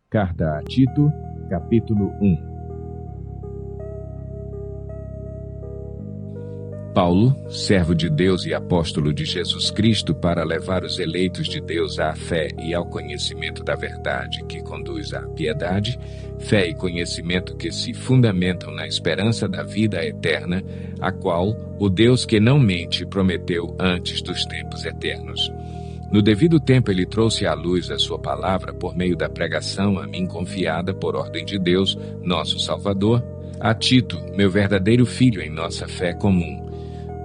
Carta a Tito, capítulo 1. Paulo, servo de Deus e apóstolo de Jesus Cristo, para levar os eleitos de Deus à fé e ao conhecimento da verdade que conduz à piedade, fé e conhecimento que se fundamentam na esperança da vida eterna, a qual o Deus que não mente prometeu antes dos tempos eternos. No devido tempo ele trouxe à luz a sua palavra por meio da pregação a mim confiada por ordem de Deus, nosso Salvador, a Tito, meu verdadeiro filho em nossa fé comum.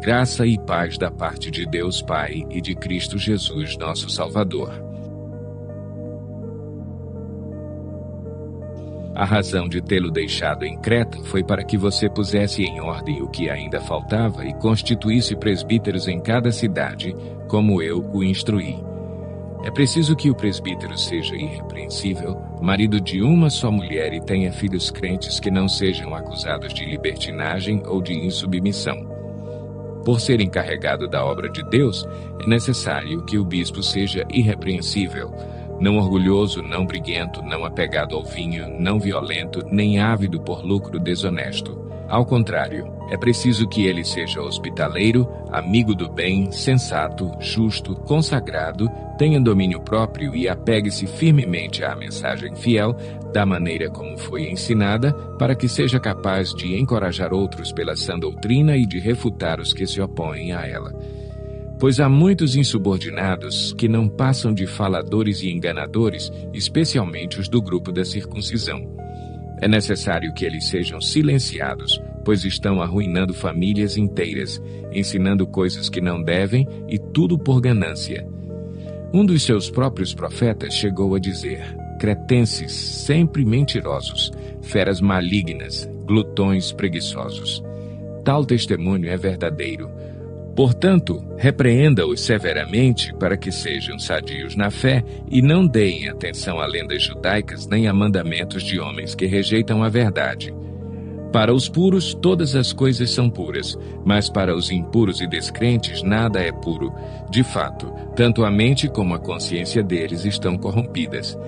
Graça e paz da parte de Deus Pai e de Cristo Jesus, nosso Salvador. A razão de tê-lo deixado em Creta foi para que você pusesse em ordem o que ainda faltava e constituísse presbíteros em cada cidade, como eu o instruí. É preciso que o presbítero seja irrepreensível, marido de uma só mulher e tenha filhos crentes que não sejam acusados de libertinagem ou de insubmissão. Por ser encarregado da obra de Deus, é necessário que o bispo seja irrepreensível, não orgulhoso, não briguento, não apegado ao vinho, não violento, nem ávido por lucro desonesto. Ao contrário, é preciso que ele seja hospitaleiro, amigo do bem, sensato, justo, consagrado, tenha domínio próprio e apegue-se firmemente à mensagem fiel, da maneira como foi ensinada, para que seja capaz de encorajar outros pela sã doutrina e de refutar os que se opõem a ela. Pois há muitos insubordinados que não passam de faladores e enganadores, especialmente os do grupo da circuncisão. É necessário que eles sejam silenciados, pois estão arruinando famílias inteiras, ensinando coisas que não devem e tudo por ganância. Um dos seus próprios profetas chegou a dizer: cretenses, sempre mentirosos, feras malignas, glutões preguiçosos. Tal testemunho é verdadeiro. Portanto, repreenda-os severamente para que sejam sadios na fé e não deem atenção a lendas judaicas nem a mandamentos de homens que rejeitam a verdade. Para os puros, todas as coisas são puras, mas para os impuros e descrentes nada é puro. De fato, tanto a mente como a consciência deles estão corrompidas.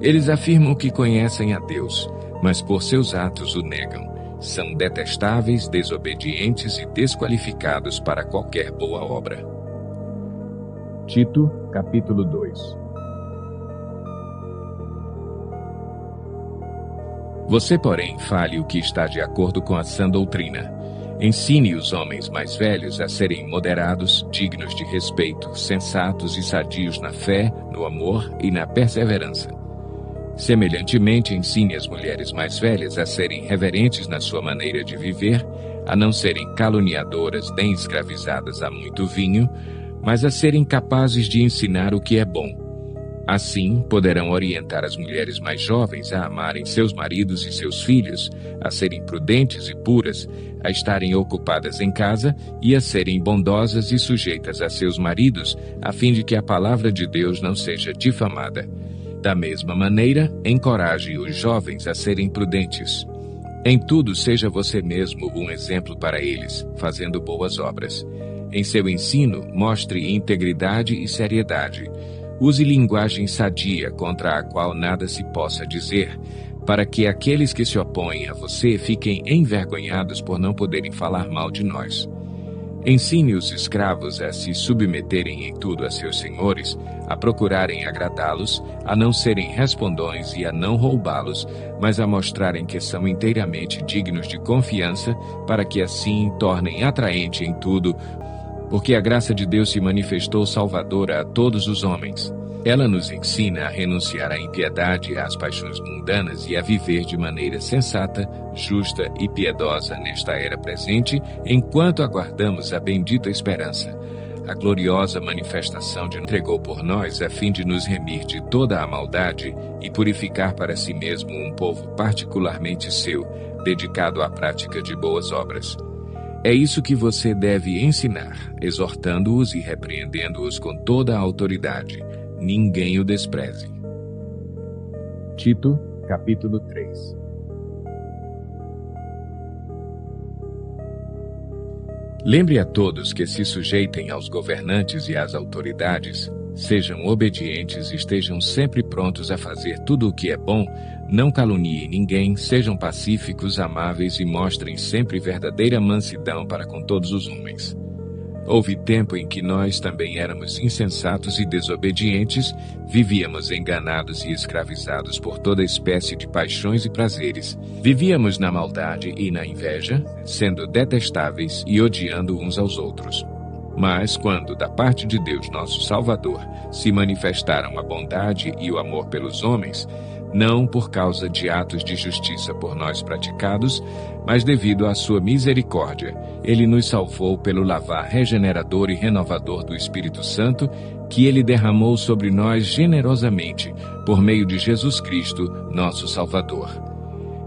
Eles afirmam que conhecem a Deus, mas por seus atos o negam. São detestáveis, desobedientes e desqualificados para qualquer boa obra. Tito, capítulo 2. Você, porém, fale o que está de acordo com a sã doutrina. Ensine os homens mais velhos a serem moderados, dignos de respeito, sensatos e sadios na fé, no amor e na perseverança. Semelhantemente, ensine as mulheres mais velhas a serem reverentes na sua maneira de viver, a não serem caluniadoras nem escravizadas a muito vinho, mas a serem capazes de ensinar o que é bom. Assim, poderão orientar as mulheres mais jovens a amarem seus maridos e seus filhos, a serem prudentes e puras, a estarem ocupadas em casa e a serem bondosas e sujeitas a seus maridos, a fim de que a palavra de Deus não seja difamada. Da mesma maneira, encoraje os jovens a serem prudentes. Em tudo, seja você mesmo um exemplo para eles, fazendo boas obras. Em seu ensino, mostre integridade e seriedade. Use linguagem sadia, contra a qual nada se possa dizer, para que aqueles que se opõem a você fiquem envergonhados por não poderem falar mal de nós. Ensine os escravos a se submeterem em tudo a seus senhores, a procurarem agradá-los, a não serem respondões e a não roubá-los, mas a mostrarem que são inteiramente dignos de confiança, para que assim tornem atraente em tudo, porque a graça de Deus se manifestou salvadora a todos os homens. Ela nos ensina a renunciar à impiedade e às paixões mundanas e a viver de maneira sensata, justa e piedosa nesta era presente, enquanto aguardamos a bendita esperança. A gloriosa manifestação de entregou por nós a fim de nos remir de toda a maldade e purificar para si mesmo um povo particularmente seu, dedicado à prática de boas obras. É isso que você deve ensinar, exortando-os e repreendendo-os com toda a autoridade. Ninguém o despreze. Tito, capítulo 3. Lembre a todos que se sujeitem aos governantes e às autoridades, Sejam obedientes e estejam sempre prontos a fazer tudo o que é bom, não caluniem ninguém, sejam pacíficos, amáveis e mostrem sempre verdadeira mansidão para com todos os homens. Houve tempo em que nós também éramos insensatos e desobedientes, vivíamos enganados e escravizados por toda espécie de paixões e prazeres. Vivíamos na maldade e na inveja, sendo detestáveis e odiando uns aos outros. Mas quando, da parte de Deus, nosso Salvador, se manifestaram a bondade e o amor pelos homens, não por causa de atos de justiça por nós praticados, mas devido à sua misericórdia, ele nos salvou pelo lavar regenerador e renovador do Espírito Santo, que ele derramou sobre nós generosamente, por meio de Jesus Cristo, nosso Salvador.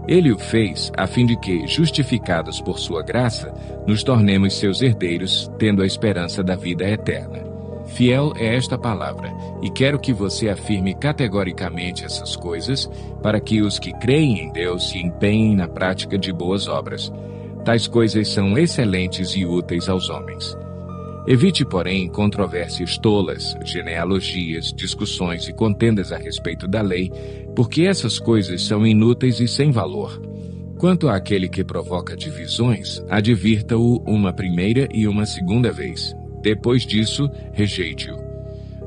Ele o fez a fim de que, justificados por sua graça, nos tornemos seus herdeiros, tendo a esperança da vida eterna. Fiel é esta palavra, e quero que você afirme categoricamente essas coisas, para que os que creem em Deus se empenhem na prática de boas obras. Tais coisas são excelentes e úteis aos homens. Evite, porém, controvérsias tolas, genealogias, discussões e contendas a respeito da lei, porque essas coisas são inúteis e sem valor. Quanto àquele que provoca divisões, advirta-o uma primeira e uma segunda vez. Depois disso, rejeite-o.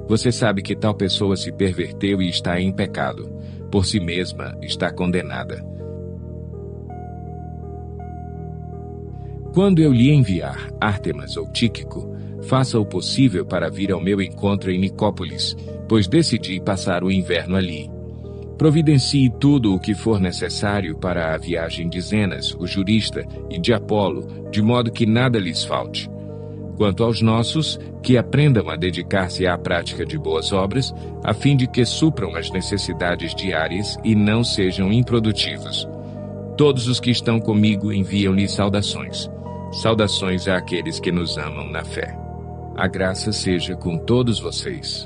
Você sabe que tal pessoa se perverteu e está em pecado. Por si mesma está condenada. Quando eu lhe enviar Ártemas ou Tíquico, faça o possível para vir ao meu encontro em Nicópolis, pois decidi passar o inverno ali. Providencie tudo o que for necessário para a viagem de Zenas, o jurista, e de Apolo, de modo que nada lhes falte. Quanto aos nossos, que aprendam a dedicar-se à prática de boas obras, a fim de que supram as necessidades diárias e não sejam improdutivos. Todos os que estão comigo enviam-lhe saudações. Saudações àqueles que nos amam na fé. A graça seja com todos vocês.